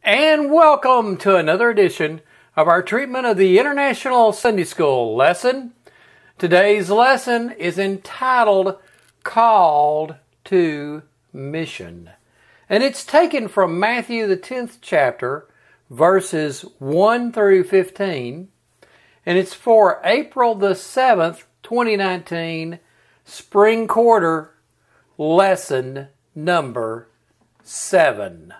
And welcome to another edition of our treatment of the International Sunday School lesson. Today's lesson is entitled Called to Mission. And it's taken from Matthew the 10th chapter, verses 1 through 15. And it's for April the 7th, 2019, Spring Quarter, lesson number 7.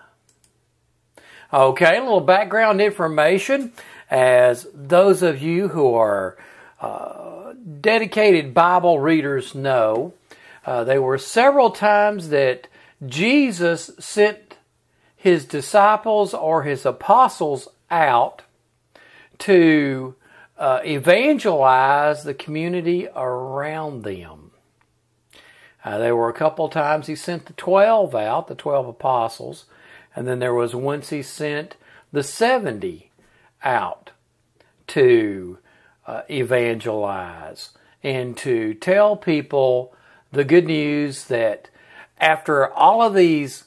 Okay, a little background information. As those of you who are dedicated Bible readers know, there were several times that Jesus sent his disciples or his apostles out to evangelize the community around them. There were a couple times he sent the 12 out, the 12 apostles. And then there was once he sent the 70 out to evangelize and to tell people the good news that after all of these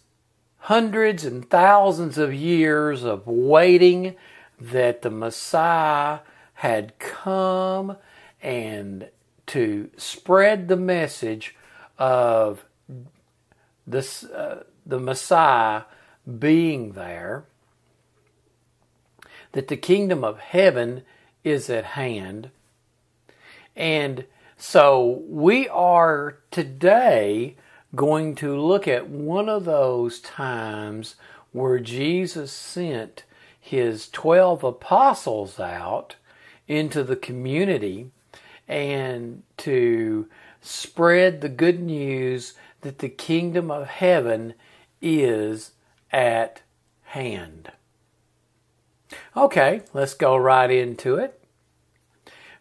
hundreds and thousands of years of waiting, that the Messiah had come and to spread the message of this, the Messiah being there, that the kingdom of heaven is at hand. And so we are today going to look at one of those times where Jesus sent his 12 apostles out into the community and to spread the good news that the kingdom of heaven is at hand. Okay, let's go right into it.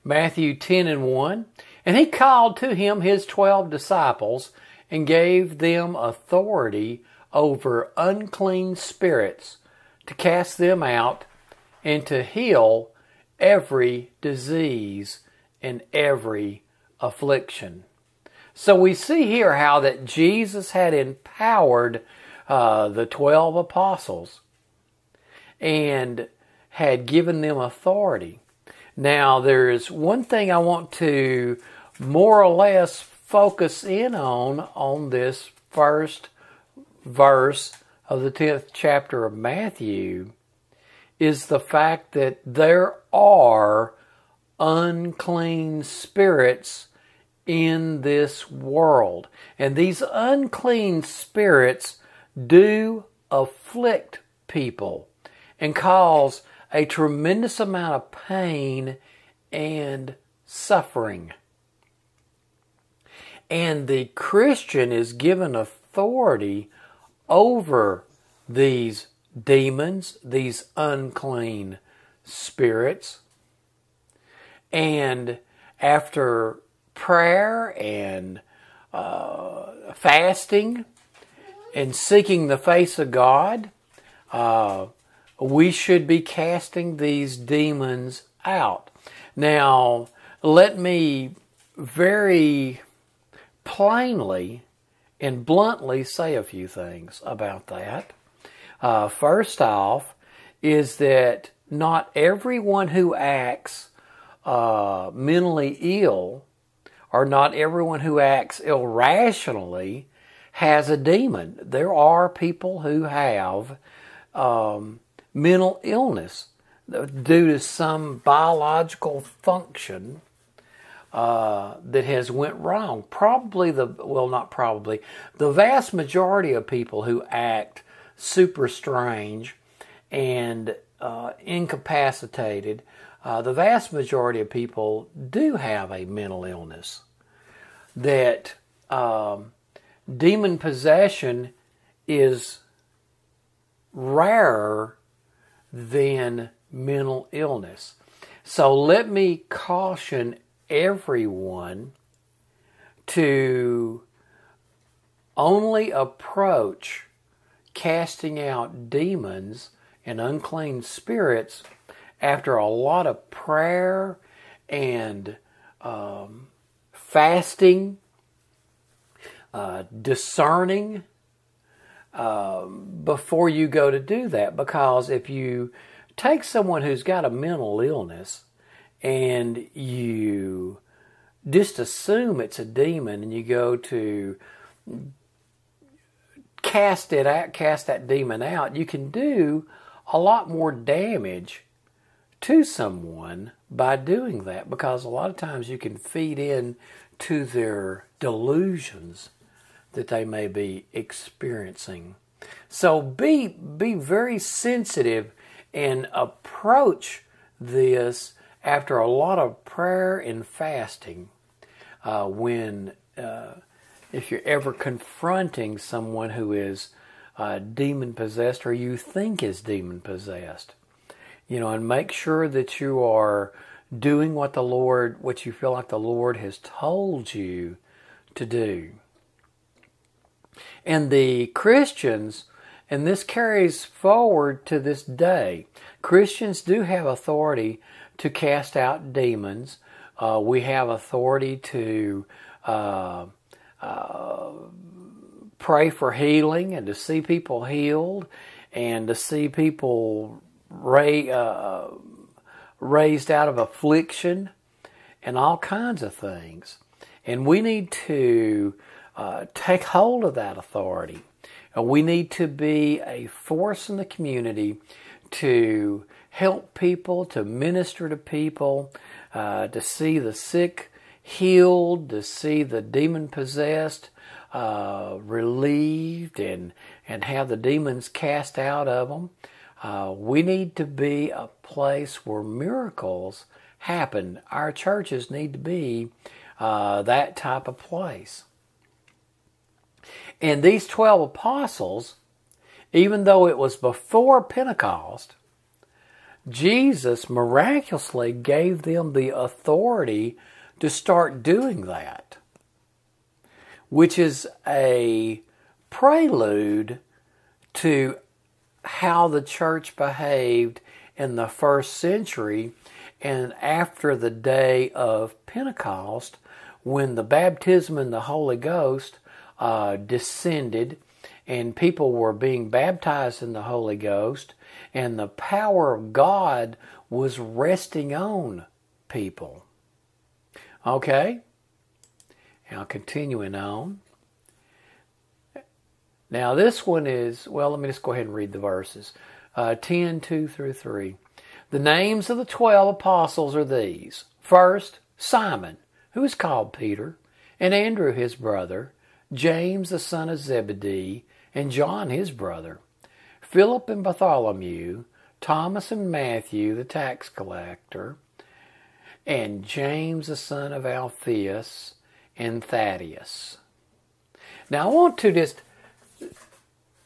Matthew 10:1. And he called to him his 12 disciples and gave them authority over unclean spirits to cast them out and to heal every disease and every affliction. So we see here how that Jesus had empowered the 12 apostles and had given them authority. Now, there is one thing I want to more or less focus in on this first verse of the 10th chapter of Matthew, is the fact that there are unclean spirits in this world. And these unclean spirits do afflict people and cause a tremendous amount of pain and suffering. And the Christian is given authority over these demons, these unclean spirits. And after prayer and fasting and seeking the face of God, we should be casting these demons out. Now, let me very plainly and bluntly say a few things about that. First off, is that not everyone who acts mentally ill, or not everyone who acts irrationally, has a demon. There are people who have mental illness due to some biological function that has went wrong. The vast majority of people who act super strange and incapacitated, the vast majority of people do have a mental illness. That demon possession is rarer than mental illness. So let me caution everyone to only approach casting out demons and unclean spirits after a lot of prayer and fasting, discerning before you go to do that. Because if you take someone who's got a mental illness and you just assume it's a demon and you go to cast that demon out, you can do a lot more damage to someone by doing that, because a lot of times you can feed in to their delusions that they may be experiencing. So be very sensitive and approach this after a lot of prayer and fasting if you're ever confronting someone who is demon possessed or you think is demon possessed. And make sure that you are doing what you feel like the Lord has told you to do. And the Christians, and this carries forward to this day, Christians do have authority to cast out demons. We have authority to pray for healing and to see people healed and to see people raised out of affliction and all kinds of things. And we need to take hold of that authority. We need to be a force in the community to help people, to minister to people, to see the sick healed, to see the demon possessed relieved, and have the demons cast out of them. We need to be a place where miracles happen. Our churches need to be that type of place. And these 12 apostles, even though it was before Pentecost, Jesus miraculously gave them the authority to start doing that, which is a prelude to how the church behaved in the first century and after the day of Pentecost, when the baptism in the Holy Ghost descended and people were being baptized in the Holy Ghost and the power of God was resting on people. Okay? Now continuing on. Now this one is, let me just go ahead and read the verses. 10, 2 through 3. The names of the 12 apostles are these. First, Simon, who is called Peter, and Andrew his brother, James the son of Zebedee, and John his brother, Philip and Bartholomew, Thomas and Matthew the tax collector, and James the son of Alphaeus, and Thaddeus. Now I want to just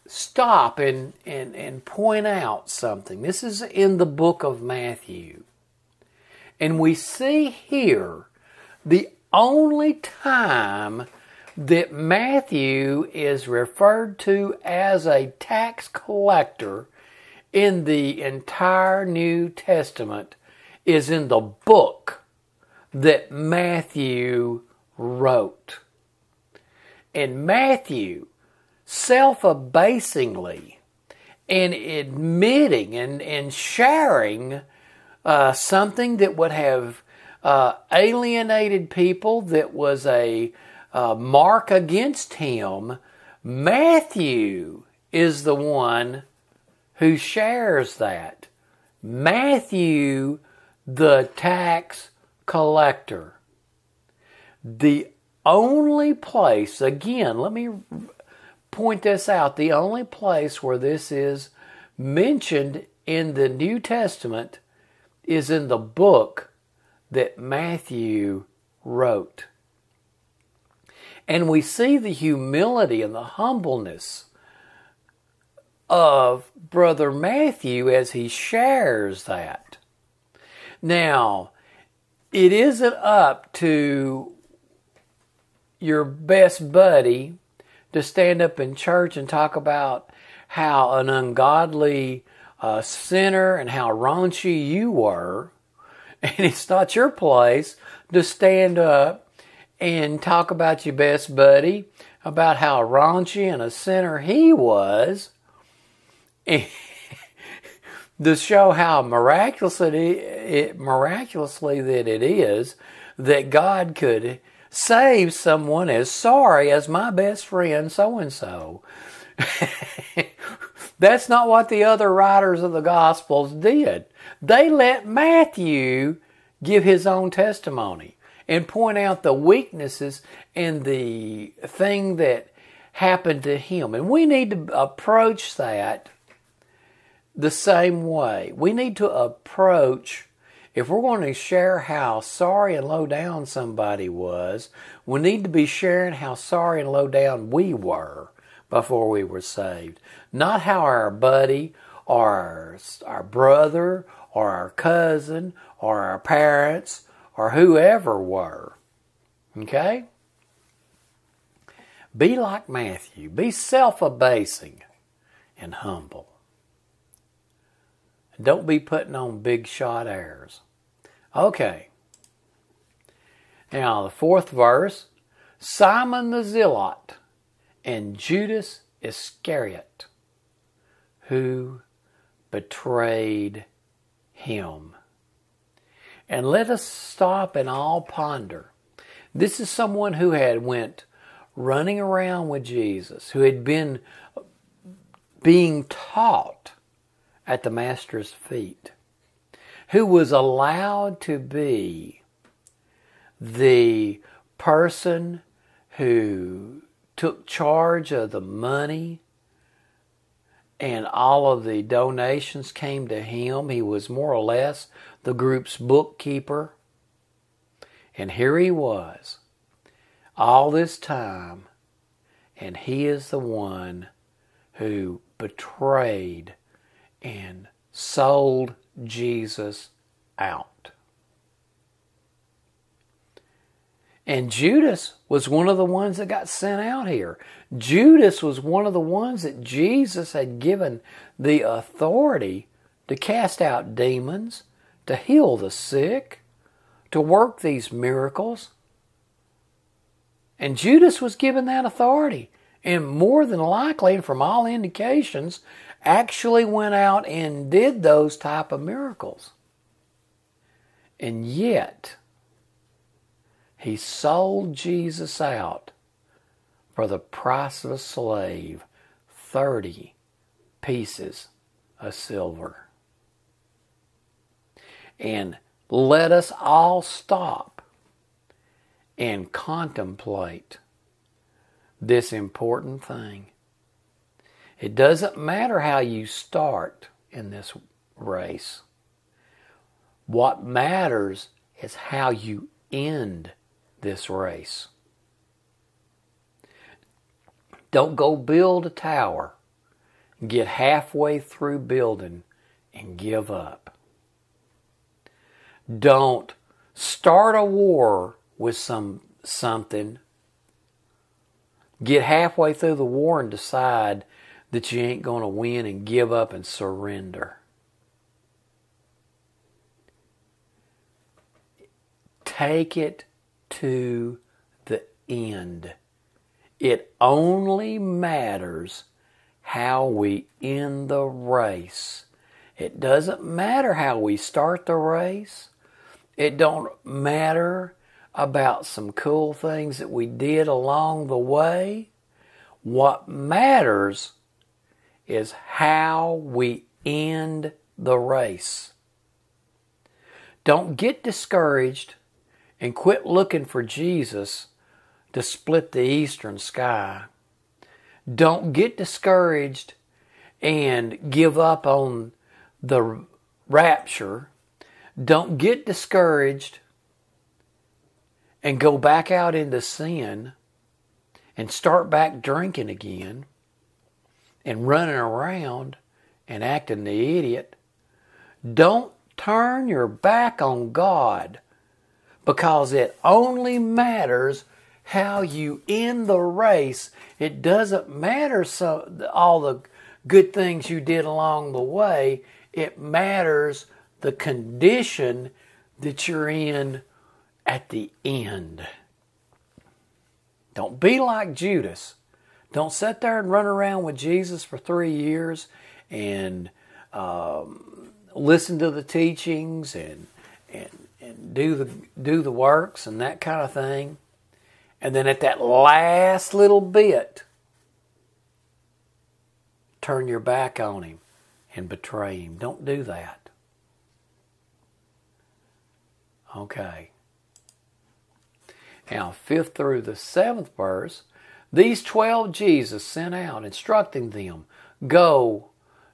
stop and point out something. This is in the book of Matthew. And we see here the only time that Matthew is referred to as a tax collector in the entire New Testament is in the book that Matthew wrote. And Matthew, self-abasingly and admitting and sharing something that would have alienated people, that was a mark against him, Matthew is the one who shares that. Matthew, the tax collector. The only place, again, let me point this out, the only place where this is mentioned in the New Testament is in the book that Matthew wrote. And we see the humility and the humbleness of Brother Matthew as he shares that. Now, it isn't up to your best buddy to stand up in church and talk about how an ungodly sinner and how raunchy you were. And it's not your place to stand up and talk about your best buddy about how raunchy and a sinner he was, and to show how miraculously that it is that God could save someone as sorry as my best friend so-and-so. That's not what the other writers of the Gospels did. They let Matthew give his own testimony and point out the weaknesses and the thing that happened to him. And we need to approach that the same way. We need to approach, if we're going to share how sorry and low down somebody was, we need to be sharing how sorry and low down we were before we were saved. Not how our buddy or our brother or our cousin or our parents or whoever were. Okay? Be like Matthew. Be self-abasing and humble. Don't be putting on big shot airs. Okay. Now the fourth verse, Simon the Zealot and Judas Iscariot, who betrayed him. And let us stop and all ponder. This is someone who had went running around with Jesus, who had been being taught at the Master's feet, who was allowed to be the person who took charge of the money, and all of the donations came to him. He was more or less the group's bookkeeper. And here he was all this time, and he is the one who betrayed and sold Jesus out. And Judas was one of the ones that got sent out here. Judas was one of the ones that Jesus had given the authority to cast out demons, to heal the sick, to work these miracles. And Judas was given that authority. And more than likely, and from all indications, actually went out and did those type of miracles. And yet, he sold Jesus out for the price of a slave, 30 pieces of silver. And let us all stop and contemplate this important thing. It doesn't matter how you start in this race. What matters is how you end this race. Don't go build a tower, get halfway through building, and give up. Don't start a war with something, get halfway through the war and decide that you ain't going to win and give up and surrender. Take it to the end. It only matters how we end the race. It doesn't matter how we start the race. It don't matter about some cool things that we did along the way. What matters is how we end the race. Don't get discouraged and quit looking for Jesus to split the eastern sky. Don't get discouraged and give up on the rapture. Don't get discouraged and go back out into sin and start back drinking again and running around and acting the idiot. Don't turn your back on God, because it only matters how you end the race. It doesn't matter all the good things you did along the way. It matters the condition that you're in at the end. Don't be like Judas. Don't sit there and run around with Jesus for 3 years and listen to the teachings and do the works and that kind of thing. And then at that last little bit, turn your back on him and betray him. Don't do that. Okay. Now, 5th through the 7th verse, these 12 Jesus sent out, instructing them, go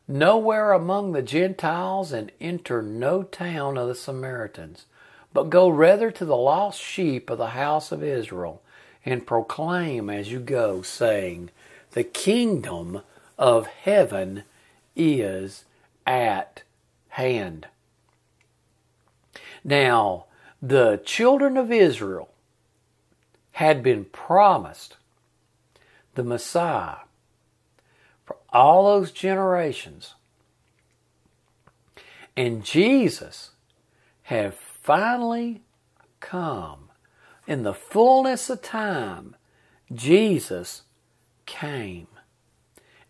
nowhere among the Gentiles and enter no town of the Samaritans, but go rather to the lost sheep of the house of Israel, and proclaim as you go, saying, the kingdom of heaven is at hand. Now, the children of Israel had been promised the Messiah for all those generations. And Jesus had finally come. In the fullness of time, Jesus came.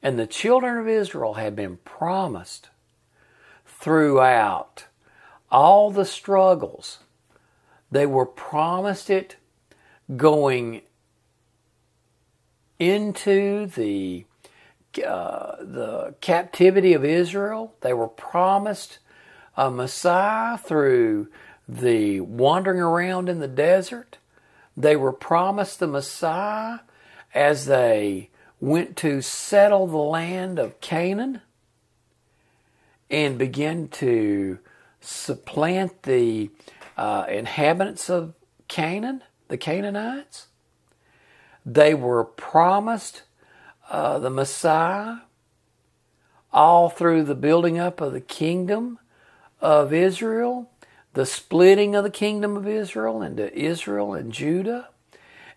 And the children of Israel had been promised throughout all the struggles. They were promised it going into the captivity of Israel. They were promised a Messiah through the wandering around in the desert. They were promised the Messiah as they went to settle the land of Canaan and begin to supplant the inhabitants of Canaan, the Canaanites. They were promised the Messiah all through the building up of the kingdom of Israel, the splitting of the kingdom of Israel into Israel and Judah,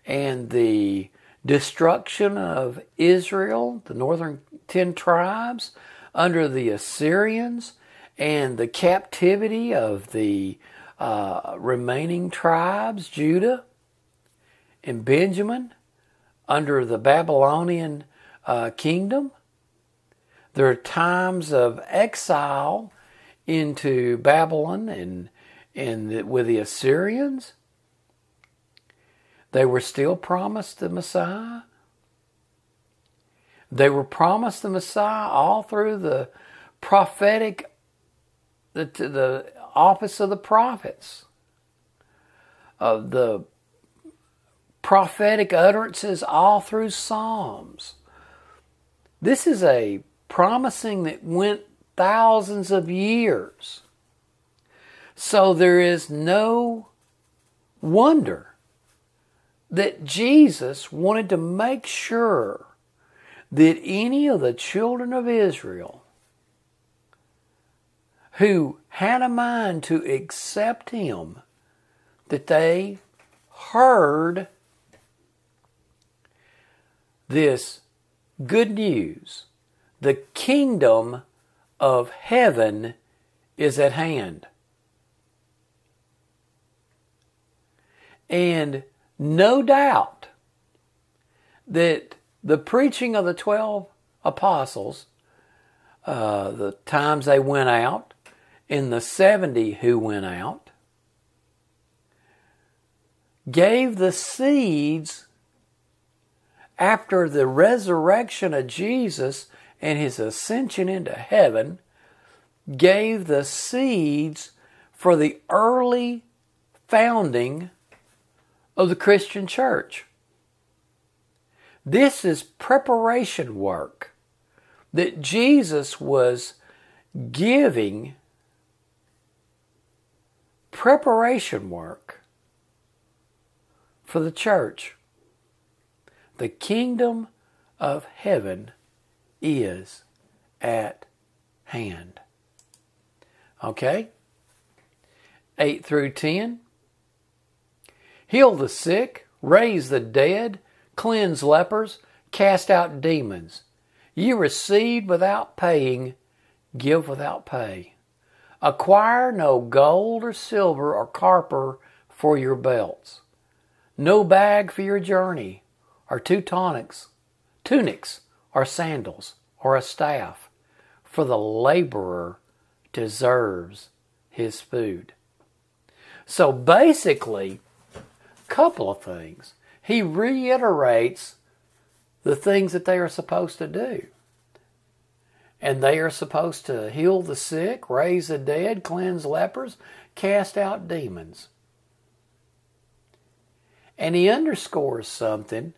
and the destruction of Israel, the northern 10 tribes, under the Assyrians, and the captivity of the remaining tribes, Judah and Benjamin, under the Babylonian kingdom. There are times of exile into Babylon and with the Assyrians. They were still promised the Messiah. They were promised the Messiah all through the prophetic, the office of the prophets, of the prophetic utterances all through Psalms. This is a promising that went thousands of years. So there is no wonder that Jesus wanted to make sure that any of the children of Israel who had a mind to accept Him, that they heard this good news. The kingdom of heaven is at hand. And no doubt that the preaching of the 12 apostles, the times they went out, and the 70 who went out, gave the seeds after the resurrection of Jesus and His ascension into heaven, gave the seeds for the early founding of the Christian church. This is preparation work that Jesus was giving, preparation work for the church. The kingdom of heaven is at hand. Okay? 8 through 10. Heal the sick, raise the dead, cleanse lepers, cast out demons. You received without paying, give without pay. Acquire no gold or silver or copper for your belts, no bag for your journey, or tunics or sandals or a staff, for the laborer deserves his food. So basically, a couple of things. He reiterates the things that they are supposed to do. And they are supposed to heal the sick, raise the dead, cleanse lepers, cast out demons. And he underscores something,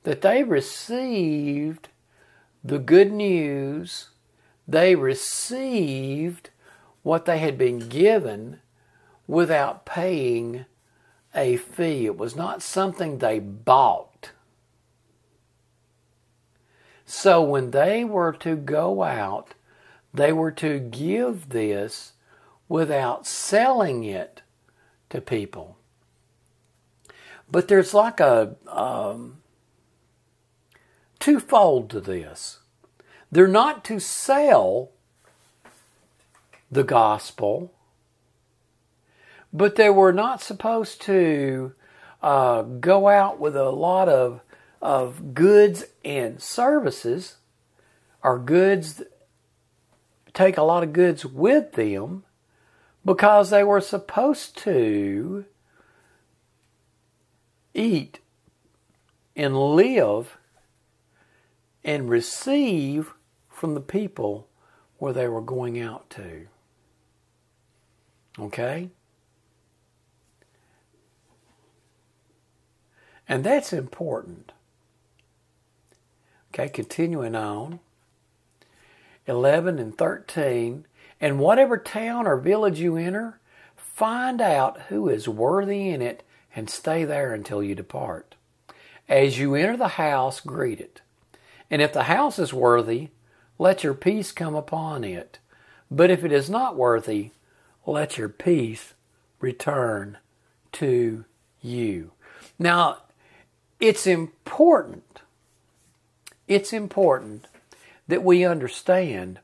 that they received the good news. They received what they had been given without paying a fee. It was not something they bought. So when they were to go out, they were to give this without selling it to people. But there's like a twofold to this. They're not to sell the gospel, but they were not supposed to go out with a lot of goods and services, or goods, take a lot of goods with them, because they were supposed to eat and live and receive from the people where they were going out to. Okay? And that's important. Okay, continuing on. 11 and 13. And whatever town or village you enter, find out who is worthy in it and stay there until you depart. As you enter the house, greet it. And if the house is worthy, let your peace come upon it. But if it is not worthy, let your peace return to you. Now, it's important that we understand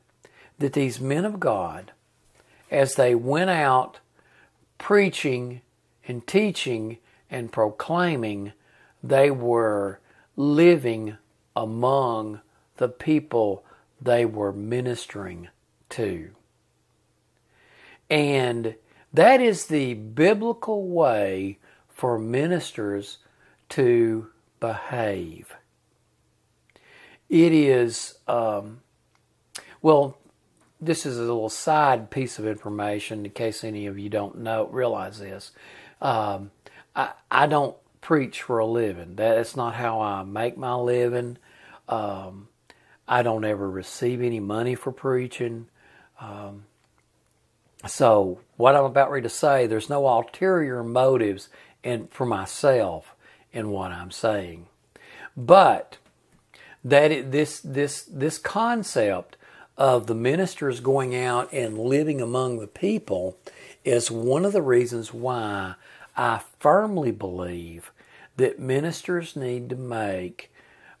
that these men of God, as they went out preaching and teaching and proclaiming, they were living among the people they were ministering to. And that is the biblical way for ministers to behave. It is, this is a little side piece of information in case any of you don't realize this. I don't preach for a living. That's not how I make my living. I don't ever receive any money for preaching. So what I'm about ready to say, there's no ulterior motives for myself in what I'm saying. But that this concept of the ministers going out and living among the people is one of the reasons why I firmly believe that ministers need to make,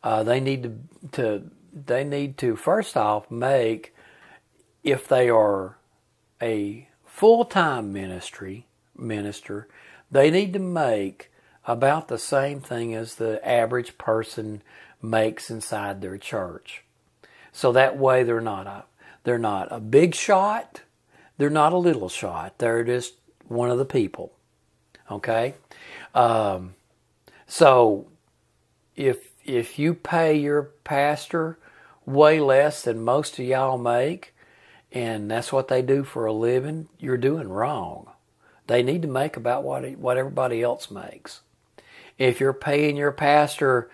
they need to first off make, if they are a full-time minister, they need to make about the same thing as the average person makes inside their church. So that way they're not a big shot, they're not a little shot, they're just one of the people. Okay? So if you pay your pastor way less than most of y'all make, and that's what they do for a living, you're doing wrong. They need to make about what everybody else makes. If you're paying your pastor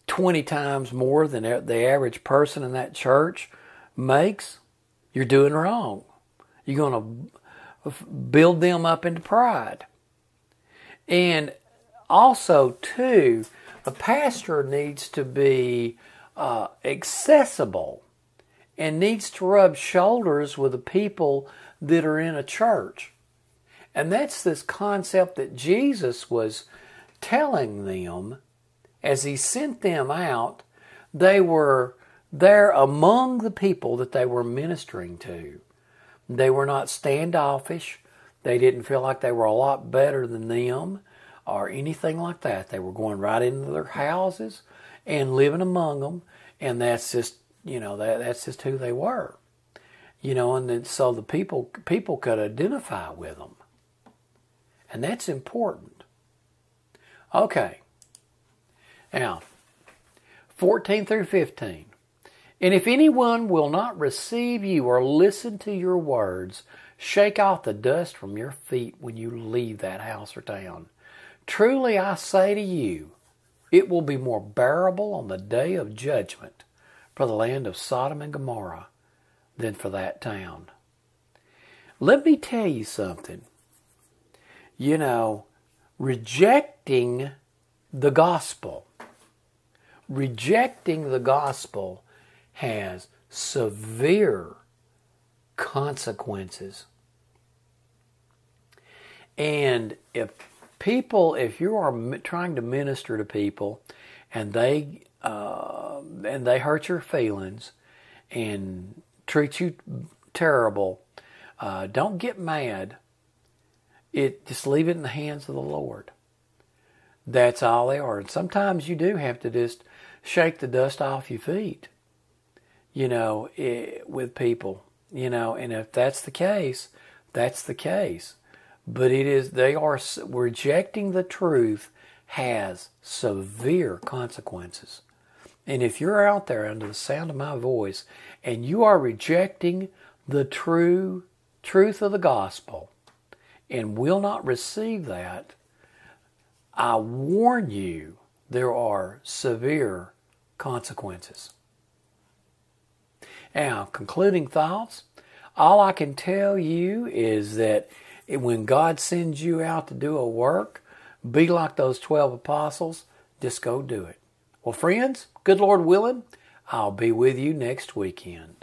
20 times more than the average person in that church makes, you're doing wrong. You're going to build them up into pride. And also, too, a pastor needs to be accessible and needs to rub shoulders with the people that are in a church. And that's this concept that Jesus was telling them as he sent them out. They were there among the people that they were ministering to. They were not standoffish. They didn't feel like they were a lot better than them. or anything like that. They were going right into their houses and living among them, and that's just, that's just who they were. And then so the people could identify with them. And that's important. Okay. Now, 14 through 15. And if anyone will not receive you or listen to your words, shake off the dust from your feet when you leave that house or town. Truly I say to you, it will be more bearable on the day of judgment for the land of Sodom and Gomorrah than for that town. Let me tell you something. Rejecting the gospel has severe consequences. And if you are trying to minister to people and they hurt your feelings and treat you terrible, don't get mad. Just leave it in the hands of the Lord. That's all they are. And sometimes you do have to just shake the dust off your feet, with people, and if that's the case, that's the case. But rejecting the truth has severe consequences. And if you're out there under the sound of my voice and you are rejecting the truth of the gospel and will not receive that, I warn you, there are severe consequences. Now, concluding thoughts, all I can tell you is that when God sends you out to do a work, be like those 12 apostles, just go do it. Well, friends, good Lord willing, I'll be with you next weekend.